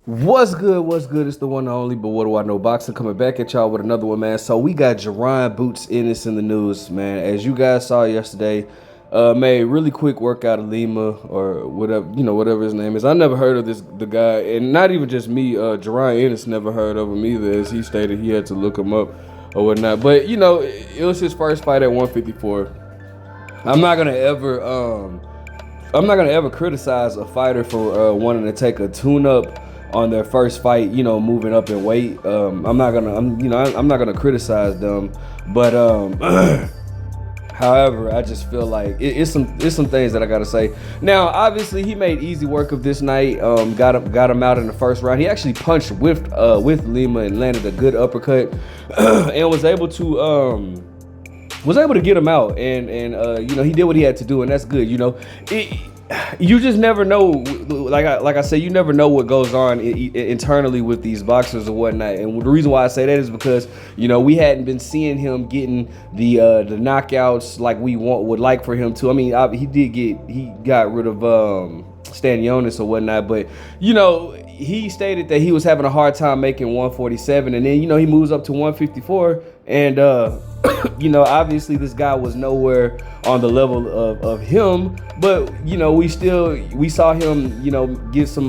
What's good? What's good? It's the one and only, but what do I know? Boxing coming back at y'all with another one, man. So we got Jaron Boots Ennis in the news, man. As you guys saw yesterday, made really quick workout of Lima or whatever, whatever his name is. I never heard of the guy, and not even just me. Jaron Ennis never heard of him either, as he stated he had to look him up or whatnot. But it was his first fight at 154. I'm not gonna ever, criticize a fighter for wanting to take a tune-up on their first fight, moving up in weight. I'm not gonna criticize them, but however, I just feel like it's some things that I gotta say. Now, obviously, he made easy work of this night. Got him out in the first round. He actually punched with Lima and landed a good uppercut, and was able to get him out. And he did what he had to do, and that's good. You just never know. Like I say, you never know what goes on internally with these boxers or whatnot. And the reason why I say that is because we hadn't been seeing him getting the knockouts like we would like for him to. I mean, he got rid of Stanionis or whatnot, but he stated that he was having a hard time making 147, and then he moves up to 154, and obviously this guy was nowhere on the level of him, but we saw him get some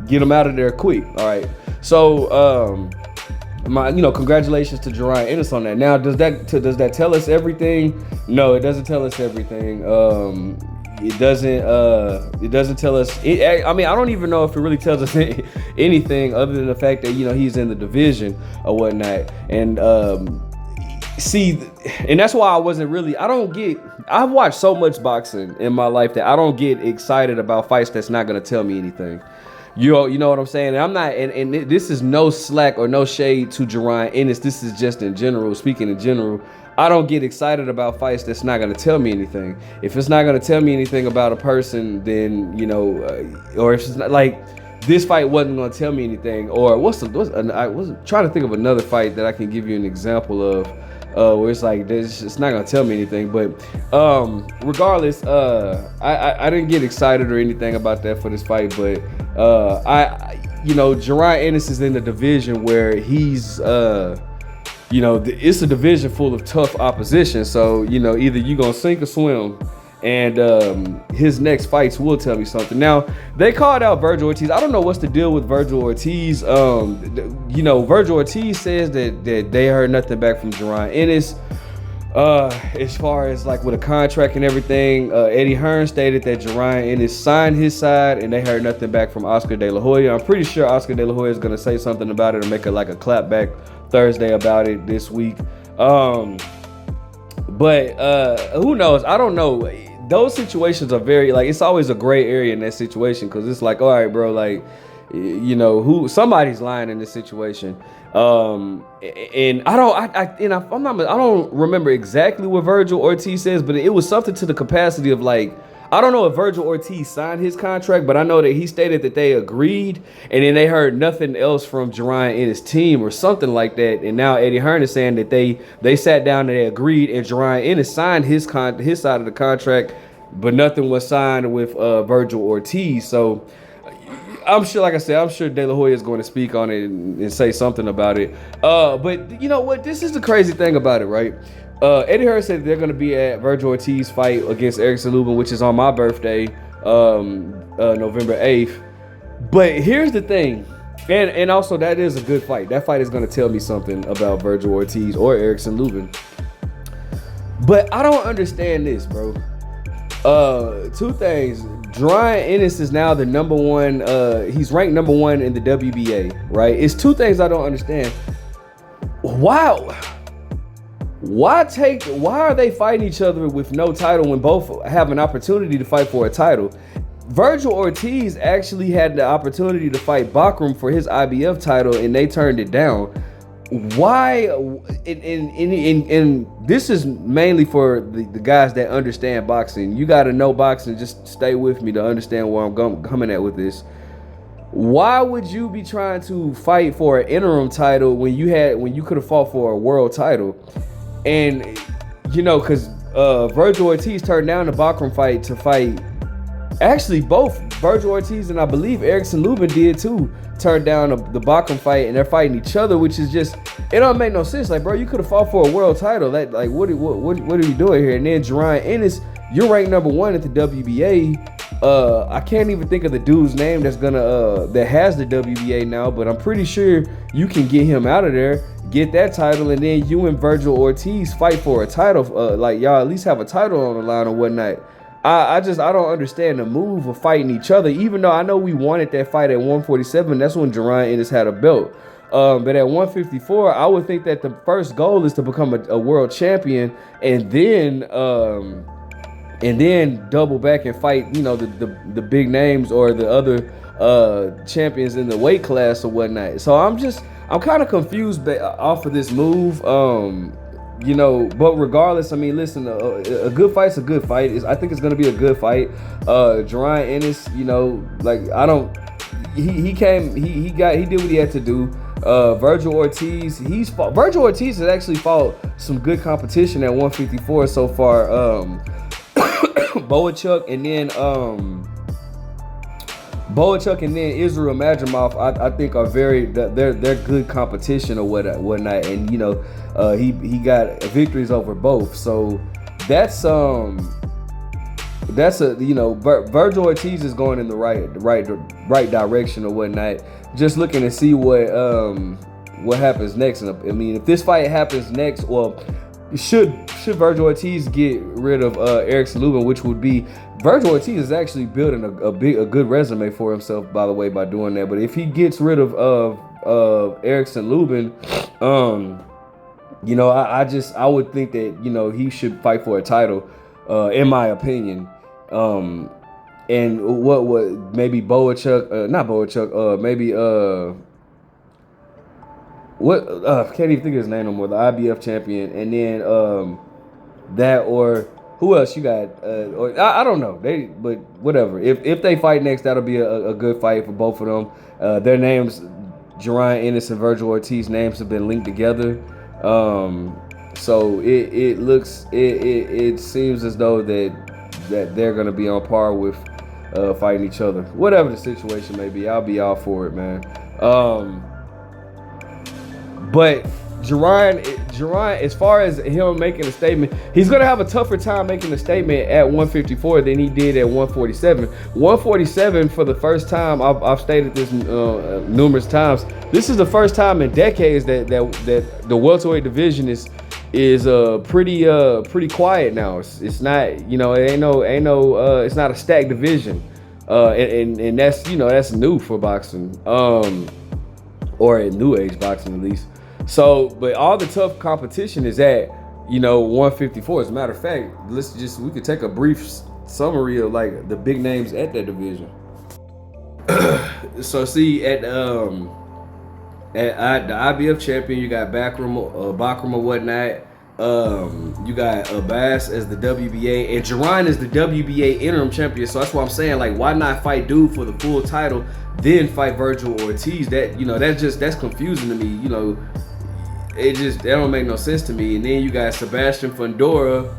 get him out of there quick. All right, so congratulations to Jaron Ennis on that. Now, does that tell us everything? No, it doesn't tell us everything. It doesn't tell us. I mean, I don't even know if it really tells us anything other than the fact that he's in the division or whatnot. And and that's why I've watched so much boxing in my life that I don't get excited about fights that's not gonna tell me anything. You know what I'm saying? And I'm not, and this is no slack or no shade to Jaron Ennis. This is just speaking in general. I don't get excited about fights that's not going to tell me anything. If it's not going to tell me anything about a person, then, or if it's not like this fight wasn't going to tell me anything, or I was trying to think of another fight that I can give you an example of, where it's like, it's not going to tell me anything. But regardless, I didn't get excited or anything about that for this fight, but Jaron Ennis is in the division where he's, it's a division full of tough opposition. So, either you're going to sink or swim. And his next fights will tell me something. Now, they called out Virgil Ortiz. I don't know what's the deal with Virgil Ortiz. Virgil Ortiz says that they heard nothing back from Jaron Ennis. As far as like with a contract and everything, Eddie Hearn stated that Jaron Ennis signed his side and they heard nothing back from Oscar De La Hoya. I'm pretty sure Oscar De La Hoya is going to say something about it or make a clapback Thursday about it this week. But who knows? I don't know. Those situations are very, it's always a gray area in that situation, because it's like, all right, bro, somebody's lying in this situation. And I don't remember exactly what Virgil Ortiz says, but it was something to the capacity of I don't know if Virgil Ortiz signed his contract, but I know that he stated that they agreed, and then they heard nothing else from Jaron Ennis' team or something like that. And now Eddie Hearn is saying that they sat down and they agreed, and Jaron Ennis signed his side of the contract, but nothing was signed with Virgil Ortiz. So I'm sure, like I said, I'm sure De La Hoya is going to speak on it and say something about it. But you know what? This is the crazy thing about it, right? Eddie Hearn said they're going to be at Virgil Ortiz fight against Erickson Lubin, which is on my birthday, November 8th. But here's the thing, and also that is a good fight. That fight is going to tell me something about Virgil Ortiz or Erickson Lubin. But I don't understand this, bro. Two things. Jaron Ennis is now the number one. He's ranked number one in the WBA, right? It's two things I don't understand. Why are they fighting each other with no title when both have an opportunity to fight for a title? Virgil Ortiz actually had the opportunity to fight Bakram for his IBF title, and they turned it down. Why? And this is mainly for the guys that understand boxing. You got to know boxing. Just stay with me to understand where I'm coming at with this. Why would you be trying to fight for an interim title when you could have fought for a world title? And because Virgil Ortiz turned down the Bakram fight to fight. Actually, both Virgil Ortiz and I believe Erickson Lubin did too, turned down the Bacham fight, and they're fighting each other, which is just, it don't make no sense. Like, bro, you could have fought for a world title. Like, what are you doing here? And then Jaron Ennis, you're ranked number 1 at the WBA. I can't even think of the dude's name that has the WBA now, but I'm pretty sure you can get him out of there, get that title, and then you and Virgil Ortiz fight for a title. Like, y'all at least have a title on the line or whatnot. I don't understand the move of fighting each other, even though I know we wanted that fight at 147. That's when Jaron Ennis had a belt. But at 154, I would think that the first goal is to become a world champion, and then double back and fight, the big names or the other champions in the weight class or whatnot. So I'm kind of confused off of this move. But regardless, I mean, listen, a good fight's a good fight. I think it's gonna be a good fight. Jaron Ennis, he did what he had to do. Virgil Ortiz, Virgil Ortiz has actually fought some good competition at 154 so far. Boachuk and then Israel Madrimov, I think are they're good competition or whatnot, and he got victories over both. So that's Virgil Ortiz is going in the right direction or whatnot. Just looking to see what happens next. And I mean, if this fight happens next, well, should Virgil Ortiz get rid of Erickson Lubin, which would be, Virgil Ortiz is actually building a good resume for himself, by the way, by doing that. But if he gets rid of Erickson Lubin, I would think that he should fight for a title, in my opinion. And what maybe Boachuk, not Boachuk, maybe can't even think of his name no more. The IBF champion, and then that, or who else you got? Or I don't know. But whatever. If they fight next, that'll be a good fight for both of them. Their names, Jaron Ennis and Virgil Ortiz, names have been linked together. So it seems as though that they're gonna be on par with fighting each other. Whatever the situation may be, I'll be all for it, man. But Jaron, as far as him making a statement, he's going to have a tougher time making a statement at 154 than he did at 147. 147, for the first time, I've stated this numerous times, this is the first time in decades that the welterweight division is pretty quiet now. It's not, it's not a stacked division. And that's new for boxing. Or in new age boxing at least. So, but all the tough competition is at, 154. As a matter of fact, we could take a brief summary of like the big names at that division. So see, at the IBF champion, you got Bachram or whatnot. You got Abbas as the WBA, and Jaron is the WBA interim champion. So that's why I'm saying, like, why not fight dude for the full title, then fight Virgil Ortiz? That's confusing to me. That don't make no sense to me. And then you got Sebastian Fundora,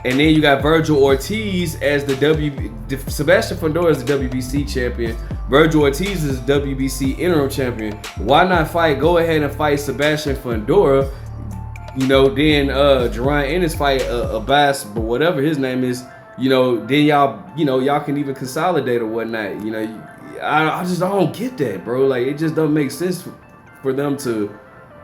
and then you got Virgil Ortiz as Sebastian Fundora is the WBC champion. Virgil Ortiz is the WBC interim champion. Why not go ahead and fight Sebastian Fundora? Then Jaron Ennis fight Abbas, but whatever his name is, then y'all can even consolidate or whatnot. I don't get that, bro. Like, it just doesn't make sense for them to,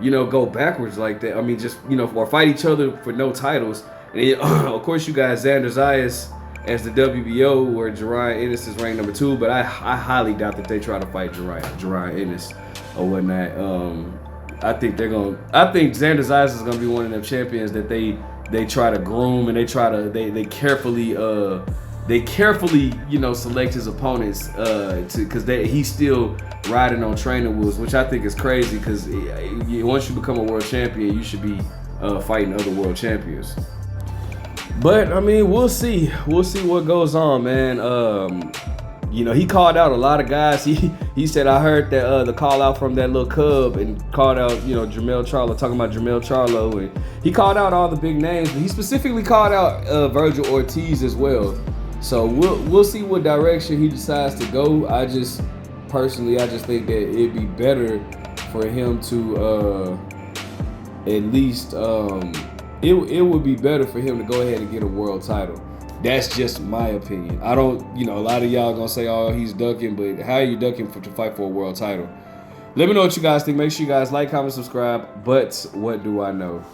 go backwards like that. I mean, just, or fight each other for no titles. And then, of course, you got Xander Zayas as the WBO, where Jaron Ennis is ranked number 2, but I highly doubt that they try to fight Jaron Ennis or whatnot. I think Xander Zayas is gonna be one of them champions that they try to groom, and they carefully select his opponents because he's still riding on training wheels, which I think is crazy, because once you become a world champion, you should be fighting other world champions. But I mean, we'll see what goes on, man. He called out a lot of guys. He said, I heard that the call out from that little cub, and called out, Jermell Charlo, talking about Jermell Charlo, and he called out all the big names, but he specifically called out Virgil Ortiz as well. So we'll see what direction he decides to go. Personally, I just think that it'd be better for him to at least it would be better for him to go ahead and get a world title. That's just my opinion. I don't, a lot of y'all gonna say, oh, he's ducking, but how are you ducking to fight for a world title? Let me know what you guys think. Make sure you guys like, comment, subscribe. But what do I know?